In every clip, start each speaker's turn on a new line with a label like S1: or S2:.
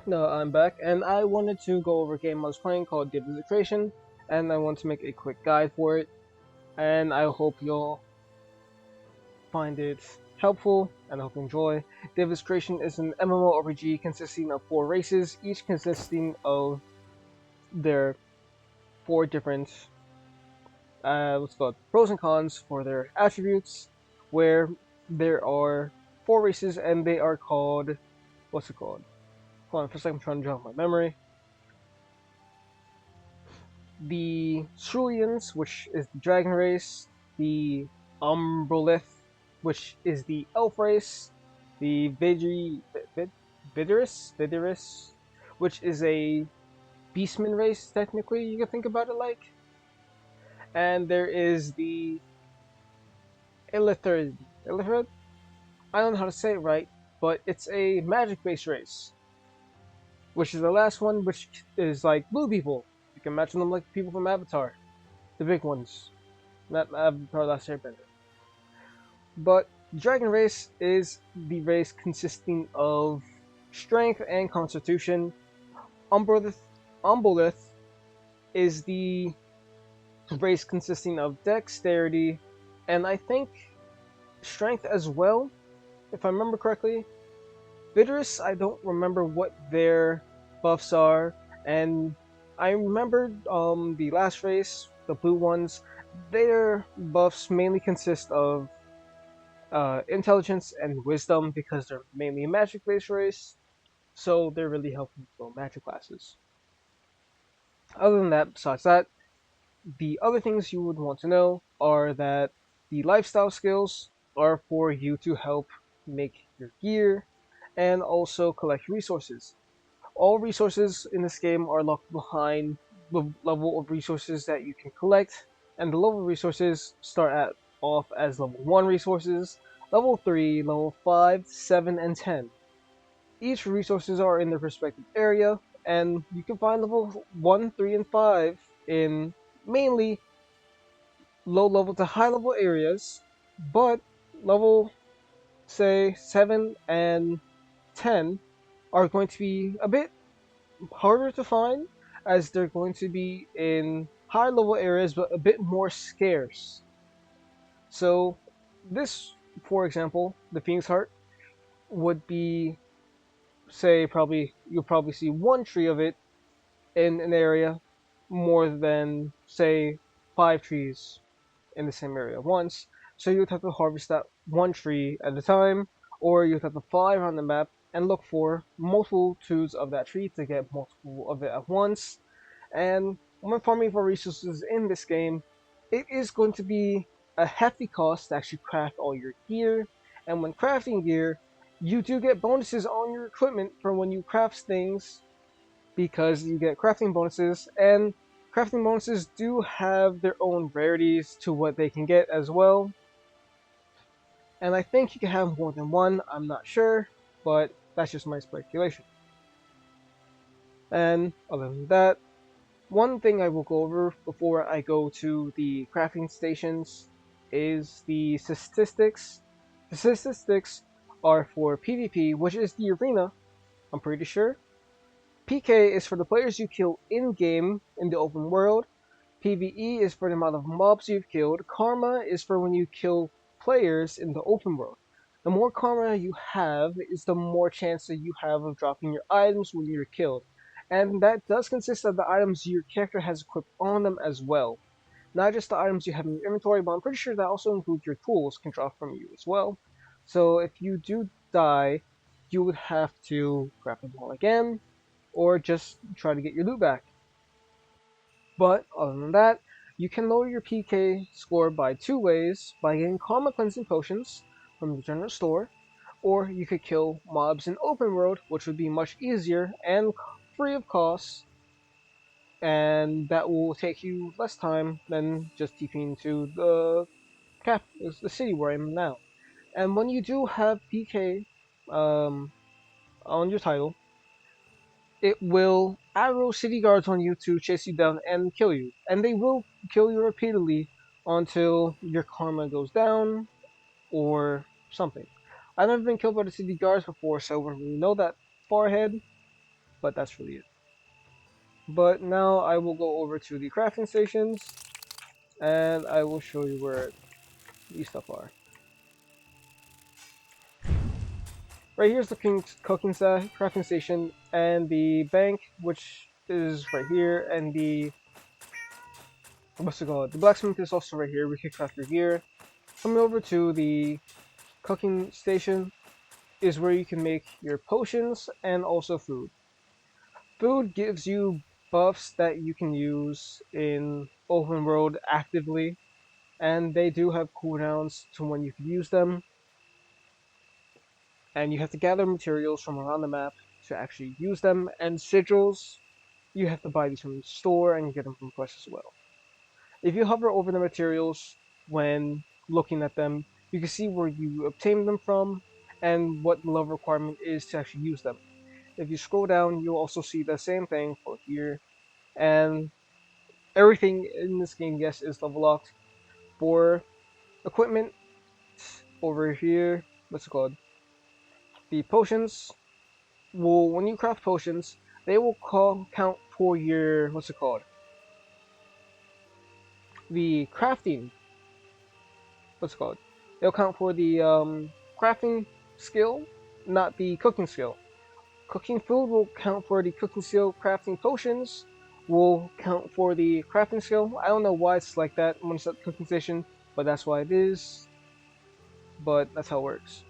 S1: No, I'm back, and I wanted to go over a game I was playing called Devas, and I want to make a quick guide for it, and I hope you'll find it helpful, and I hope you enjoy. Devas is an MMORPG consisting of 4 races, each consisting of their 4 different, what's called, pros and cons for their attributes, where there are 4 races, and they are called, what's it called? Hold on for a second, I'm trying to jog my memory. The Ceruleans, which is the dragon race, the Umbrolith, which is the elf race, the Vidiris, which is a beastman race, technically, you can think about it like. And there is the Illithrid? I don't know how to say it right, but it's a magic based race, which is the last one, which is like blue people. You can imagine them like people from Avatar, the big ones. Not Avatar Last Airbender. But Dragon Race is the race consisting of strength and constitution. Umbolith is the race consisting of dexterity and I think strength as well, if I remember correctly. Vitrus, I don't remember what their buffs are, and I remembered the last race, the blue ones, their buffs mainly consist of intelligence and wisdom because they're mainly a magic based race, so they're really helpful for magic classes. Other than that, besides that, the other things you would want to know are that the lifestyle skills are for you to help make your gear and also collect resources. All resources in this game are locked behind the level of resources that you can collect, and the level resources start at off as level 1 resources, level 3, level 5, 7, and 10. Each resources are in their respective area, and you can find level 1, 3, and 5 in mainly low level to high level areas, but level, say, 7 and 10 are going to be a bit harder to find as they're going to be in high level areas but a bit more scarce. So this, for example, the Phoenix Heart would be, say, probably you'll probably see 1 tree of it in an area more than, say, 5 trees in the same area at once. So you'd have to harvest that 1 tree at a time, or you'd have to fly around the map and look for multitudes of that tree to get multiple of it at once. And when farming for resources in this game, it is going to be a hefty cost to actually craft all your gear. And when crafting gear, you do get bonuses on your equipment for when you craft things because you get crafting bonuses, and crafting bonuses do have their own rarities to what they can get as well. And I think you can have more than one, I'm not sure, but that's just my speculation. And other than that, one thing I will go over before I go to the crafting stations is the statistics. The statistics are for PvP, which is the arena, I'm pretty sure. PK is for the players you kill in-game in the open world. PvE is for the amount of mobs you've killed. Karma is for when you kill players in the open world. The more karma you have is the more chance that you have of dropping your items when you're killed. And that does consist of the items your character has equipped on them as well. Not just the items you have in your inventory, but I'm pretty sure that also includes your tools can drop from you as well. So if you do die, you would have to grab them all again, or just try to get your loot back. But other than that, you can lower your PK score by 2 ways: by getting Karma Cleansing Potions from the general store, or you could kill mobs in open world, which would be much easier and free of cost, and that will take you less time than just TPing to the city where I'm now. And when you do have PK on your title, it will arrow city guards on you to chase you down and kill you. And they will kill you repeatedly until your karma goes down or something. I've never been killed by the city guards before, so I wouldn't really know that far ahead. but that's really it. But now I will go over to the crafting stations, and I will show you where these stuff are. Right here's the crafting station, and the bank, which is right here, and the what's it called? The blacksmith is also right here. We can craft your gear. Coming over to the cooking station is where you can make your potions and also food. Food gives you buffs that you can use in open world actively, and they do have cooldowns to when you can use them. And you have to gather materials from around the map to actually use them. And sigils, you have to buy these from the store and you get them from quests as well. If you hover over the materials when looking at them, you can see where you obtained them from and what the level requirement is to actually use them. If you scroll down, you'll also see the same thing for here. And everything in this game, yes, is level locked. For equipment, over here, what's it called? The potions will, when you craft potions, they will count for your, what's it called? The crafting, what's it called? They'll count for the crafting skill, not the cooking skill. Cooking food will count for the cooking skill. Crafting potions will count for the crafting skill. I don't know why it's like that when it's at the cooking station, but that's why it is. But that's how it works.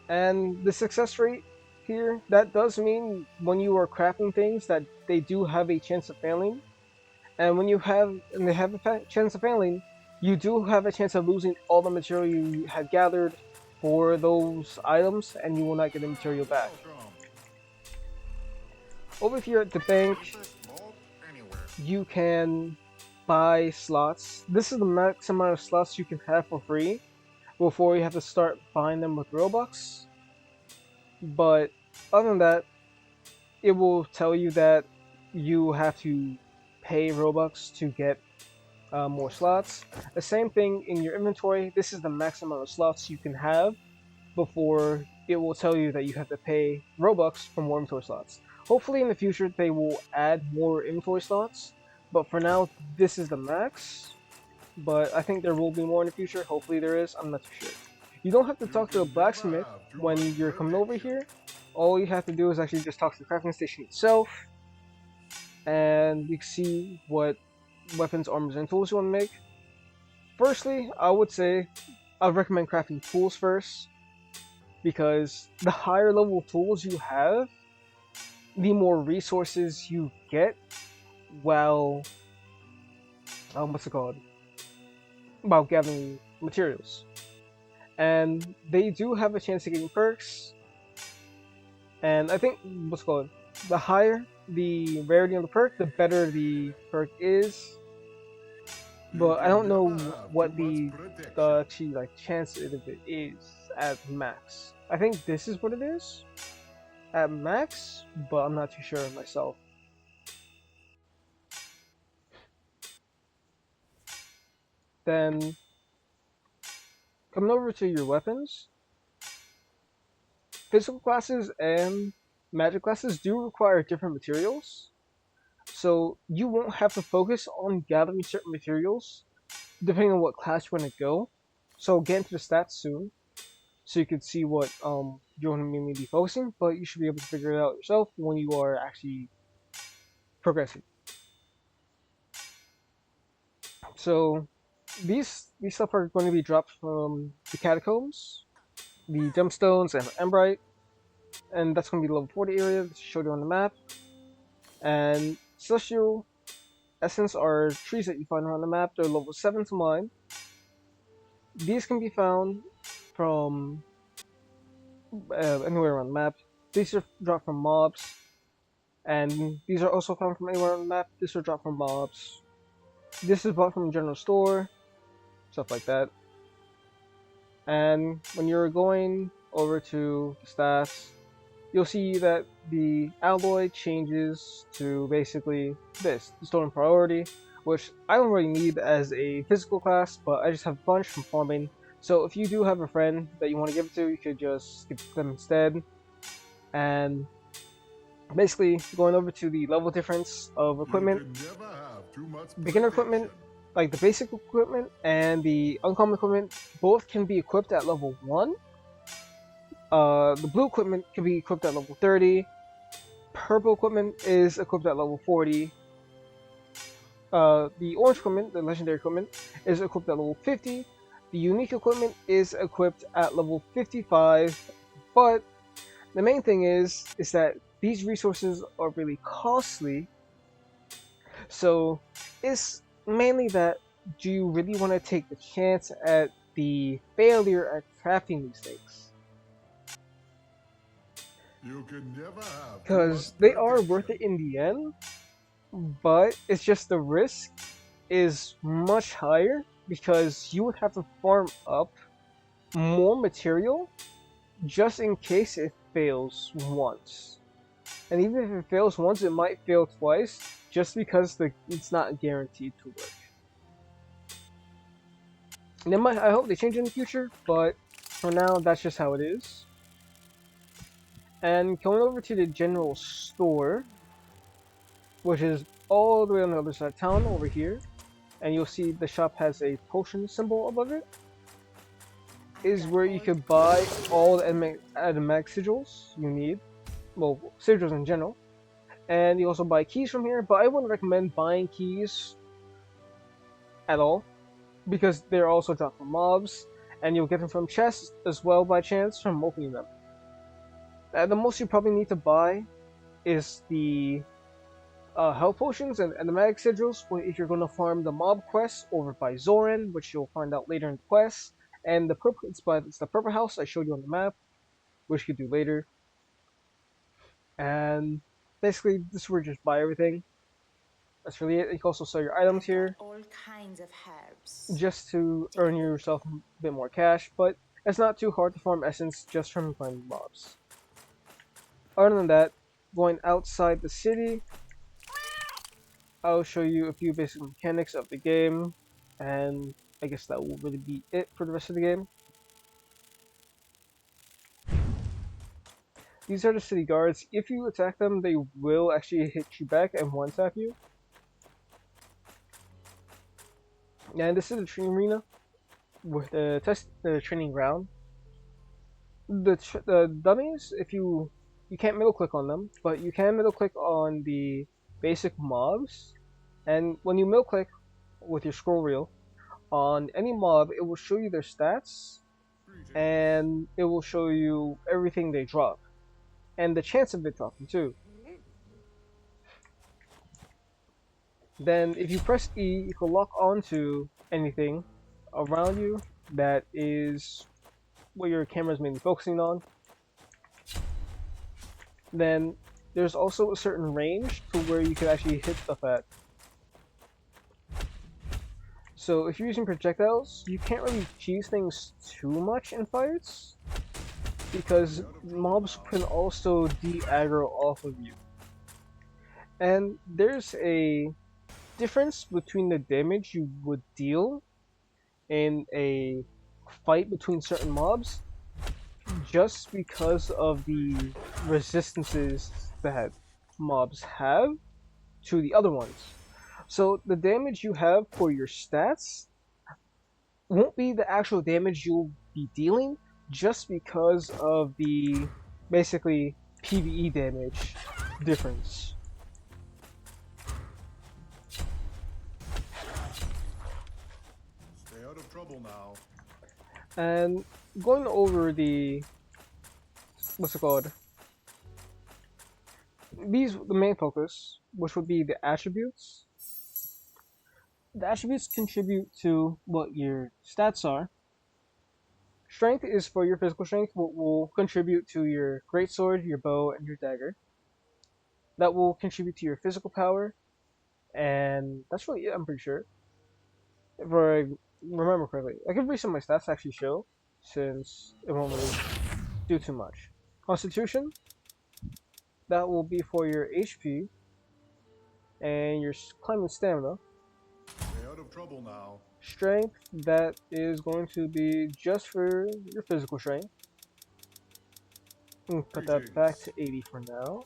S1: And the success rate here, that does mean when you are crafting things that they do have a chance of failing. And when they have a chance of failing, you do have a chance of losing all the material you had gathered for those items, and you will not get the material back. Over here at the bank, you can buy slots. This is the max amount of slots you can have for free before you have to start buying them with Robux. But other than that, it will tell you that you have to pay Robux to get more slots. The same thing in your inventory. This is the max amount of slots you can have before it will tell you that you have to pay Robux for more inventory slots. Hopefully in the future they will add more inventory slots, but for now this is the max. But I think there will be more in the future. Hopefully there is. I'm not too sure. You don't have to talk to a blacksmith when you're coming over here. All you have to do is actually just talk to the crafting station itself, and you can see what weapons, armors, and tools you want to make. Firstly, I would say I'd recommend crafting tools first, because the higher level tools you have, the more resources you get while what's it called? While gathering materials. And they do have a chance of getting perks. And I think what's it called? The higher the rarity of the perk, the better the perk is. But I don't know what the actually like chance of it is at max. I think this is what it is at max, but I'm not too sure myself. Then coming over to your weapons, physical classes and magic classes do require different materials. So you won't have to focus on gathering certain materials depending on what class you want to go. So get into the stats soon, so you can see what you want to mainly be focusing. But you should be able to figure it out yourself when you are actually progressing. So these stuff are going to be dropped from the catacombs, the gemstones, and Embrite, and that's going to be the level 40 area that's showed you on the map. And celestial essence are trees that you find around the map. They're level 7 to mine. These can be found from anywhere around the map. These are dropped from mobs, and these are also found from anywhere on the map. These are dropped from mobs. This is bought from the general store, stuff like that. And when you're going over to the stats, you'll see that the alloy changes to basically this, the stolen priority, which I don't really need as a physical class, but I just have a bunch from farming, So if you do have a friend that you want to give it to, you could just give them instead. And basically, going over to the level difference of
S2: You
S1: equipment,
S2: can never have too much
S1: beginner equipment,
S2: protection.
S1: like the basic equipment and the uncommon equipment, both can be equipped at level 1. The blue equipment can be equipped at level 30. Purple equipment is equipped at level 40. The orange equipment, the legendary equipment, is equipped at level 50. The unique equipment is equipped at level 55. But the main thing is that these resources are really costly. So it's mainly that, do you really want to take the chance at the failure at crafting these things?
S2: You can never have too much
S1: Because they are worth
S2: protection.
S1: it in the end, but it's just the risk is much higher because you would have to farm up more material just in case it fails once. And even if it fails once, it might fail twice just because it's not guaranteed to work. And I hope they change in the future, but for now, that's just how it is. And going over to the general store, which is all the way on the other side of town over here, and you'll see the shop has a potion symbol above it,
S3: I
S1: is
S3: got
S1: where you
S3: all
S1: could buy
S3: kinds of
S1: all the
S3: herbs.
S1: automatic sigils you need, well, sigils in general. And you also buy keys from here, but I wouldn't recommend buying keys at all because they're also dropped from mobs, and you'll get them from chests as well by chance from opening them. The most you probably need to buy is the health potions and the magic sigils if you're going to farm the mob quests over by Zoran, which you'll find out later in the quest. And it's the purple house I showed you on the map, which you could do later. And basically, this is where you just buy everything. That's really it. You can also sell your items
S3: I got
S1: here
S3: all kinds of herbs.
S1: just to
S3: Take a
S1: earn
S3: look.
S1: yourself a bit more cash, but it's not too hard to farm essence just from finding mobs. Other than that, going outside the city, I'll show you a few basic mechanics of the game, and I guess that will really be it for the rest of the game. These are the city guards. If you attack them, they will actually hit you back and one-tap you. And this is the training arena with the training ground. The dummies, if you can't middle click on them, but you can middle click on the basic mobs. And when you middle click with your scroll wheel on any mob, it will show you their stats
S2: Greetings.
S1: and it will show you everything they drop and the chance of it dropping too. Then if you press E, you can lock onto anything around you that is what your camera is mainly focusing on. Then there's also a certain range to where you can actually hit stuff at. So if you're using projectiles, you can't really cheese things too much in fights because
S2: Stay out of trouble
S1: mobs
S2: now.
S1: can also de-aggro off of you. And there's a difference between the damage you would deal in a fight between certain mobs just because of the resistances that mobs have to the other ones. So the damage you have for your stats won't be the actual damage you'll be dealing just because of the basically PvE damage difference.
S2: Stay out of trouble now.
S1: And going over the what's it called? The main focus, which would be the attributes. The attributes contribute to what your stats are. Strength is for your physical strength, what will contribute to your greatsword, your bow, and your dagger. That will contribute to your physical power, and that's really it, I'm pretty sure. If I remember correctly. I can read some of my stats to actually show, since it won't really do too much. Constitution, that will be for your HP and your climbing stamina.
S2: Stay out of trouble now.
S1: strength, that is going to be just for your physical strength. Put that back
S2: Greetings.
S1: to 80 for now.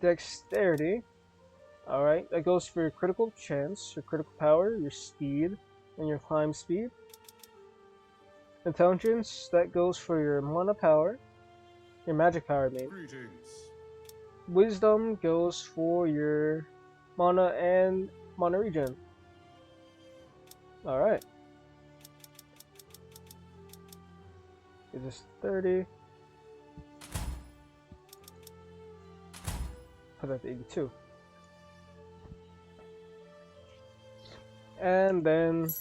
S1: Dexterity. Alright, that goes for your critical chance, your critical power, your speed, and your climb speed. Intelligence, that goes for your mana power, your magic power, I mean.
S2: Greetings.
S1: Wisdom goes for your mana and mana regen. Alright. Is this 30? Put that to 82. And then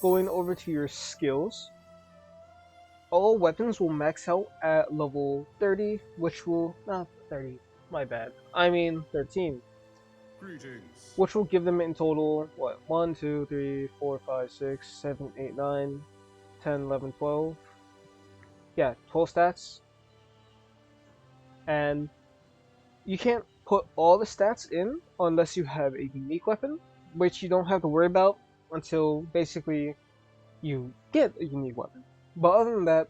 S1: going over to your skills. All weapons will max out at level 30, which will, not 30, my bad. I mean 13.
S2: Greetings.
S1: Which will give them in total, what, 1, 2, 3, 4, 5, 6, 7, 8, 9, 10, 11, 12. Yeah, 12 stats. And you can't put all the stats in unless you have a unique weapon, which you don't have to worry about until basically you get a unique weapon. But other than that,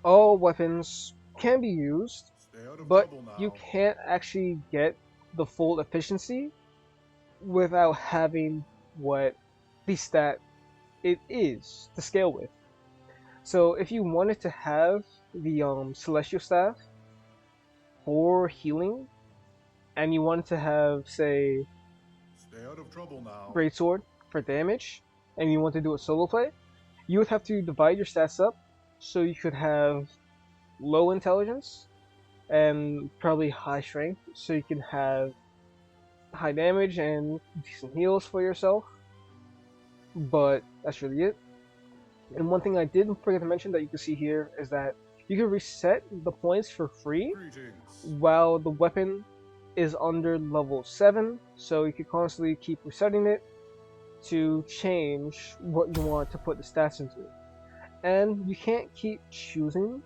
S1: all weapons can be used,
S2: Stay out of
S1: but
S2: trouble
S1: you
S2: now.
S1: can't actually get the full efficiency without having what the stat it is to scale with. So if you wanted to have the Celestial Staff for healing, and you wanted to have, say,
S2: Stay out of trouble now.
S1: Greatsword for damage, and you want to do a solo play, you would have to divide your stats up so you could have low intelligence and probably high strength, so you can have high damage and decent heals for yourself. But that's really it. And one thing I did forget to mention that you can see here is that you can reset the points for free
S2: Greetings.
S1: while the weapon is under level 7, so you can constantly keep resetting it to change what you want to put the stats into. And you can't keep choosing.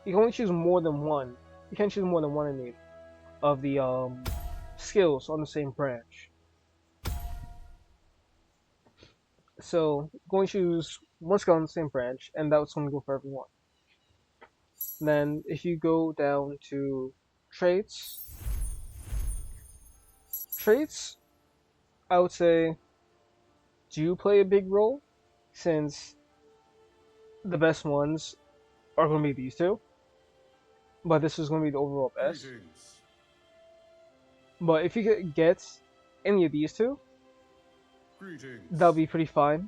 S1: You can only choose more than one. You can't choose more than one, I mean, of the skills on the same branch. So going to choose one skill on the same branch, and that's going to go for everyone. Then if you go down to traits, traits, I would say do play a big role, since the best ones are going to be these two. But this is going to be the overall best.
S2: Greetings.
S1: But if you could get any of these two,
S2: Greetings.
S1: that'll be pretty fine.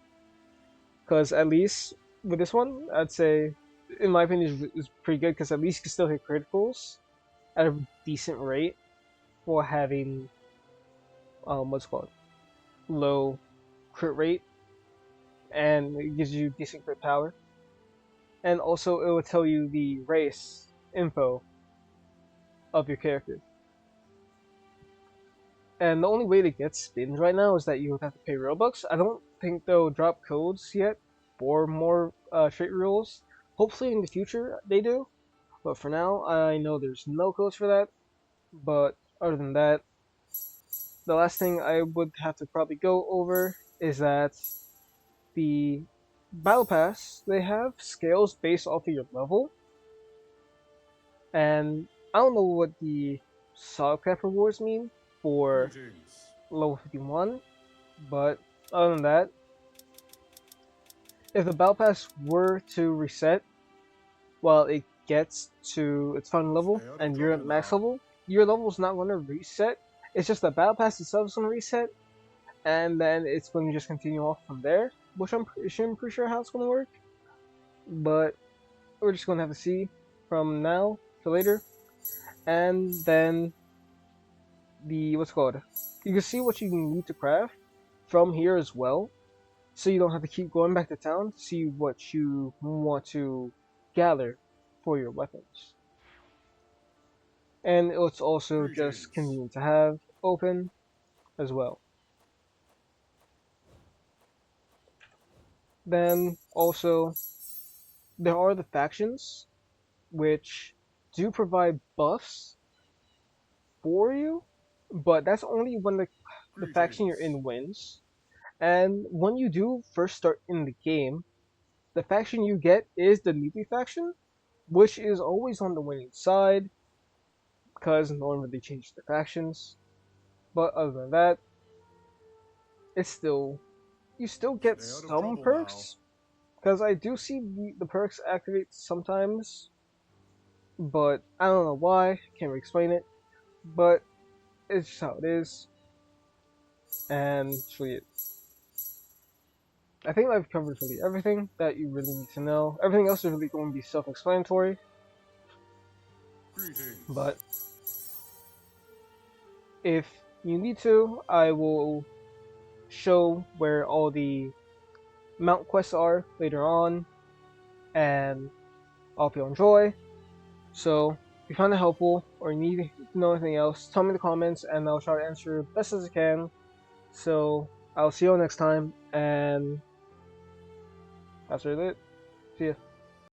S1: Because at least with this one, I'd say, in my opinion, is pretty good. Because at least you can still hit criticals at a decent rate for having what's it called, low crit rate, and it gives you decent crit power. And also, it will tell you the race info of your character. And the only way to get spins right now is that you would have to pay Robux. I don't think they'll drop codes yet for more trait rules. Hopefully in the future they do. But for now, I know there's no codes for that. But other than that, the last thing I would have to probably go over is that the Battle Pass, they have scales based off of your level. And I don't know what the Sawcraft rewards mean for
S2: Greetings.
S1: level 51, but other than that, if the Battle Pass were to reset while it gets to its final level
S2: Stay out of
S1: and you're at
S2: trouble
S1: max
S2: now.
S1: level, your level's not going to reset. It's just the Battle Pass itself is going to reset, and then it's going to just continue off from there, which I'm pretty sure how it's going to work. But we're just going to have to see from now to later. And then the, what's it called? You can see what you need to craft from here as well, so you don't have to keep going back to town to see what you want to gather for your weapons. And it's also just
S2: Greetings.
S1: convenient to have open as well. Then also, there are the factions, which do provide buffs for you, but that's only when the faction you're
S2: Greetings.
S1: in wins. And when you do first start in the game, the faction you get is the newbie faction, which is always on the winning side because no one really changes the factions. But other than that, it's still you still get
S2: Stay out of
S1: some
S2: trouble now.
S1: perks because I do see the perks activate sometimes, but I don't know why. Can't really explain it, but it's just how it is, and it's really it. I think I've covered really everything that you really need to know. Everything else is really going to be self-explanatory,
S2: Greetings.
S1: but if you need to, I will show where all the mount quests are later on, and I hope you enjoy. So, if you find it helpful or need to know anything else, tell me in the comments and I'll try to answer best as I can. So, I'll see you all next time, and that's really it. See ya.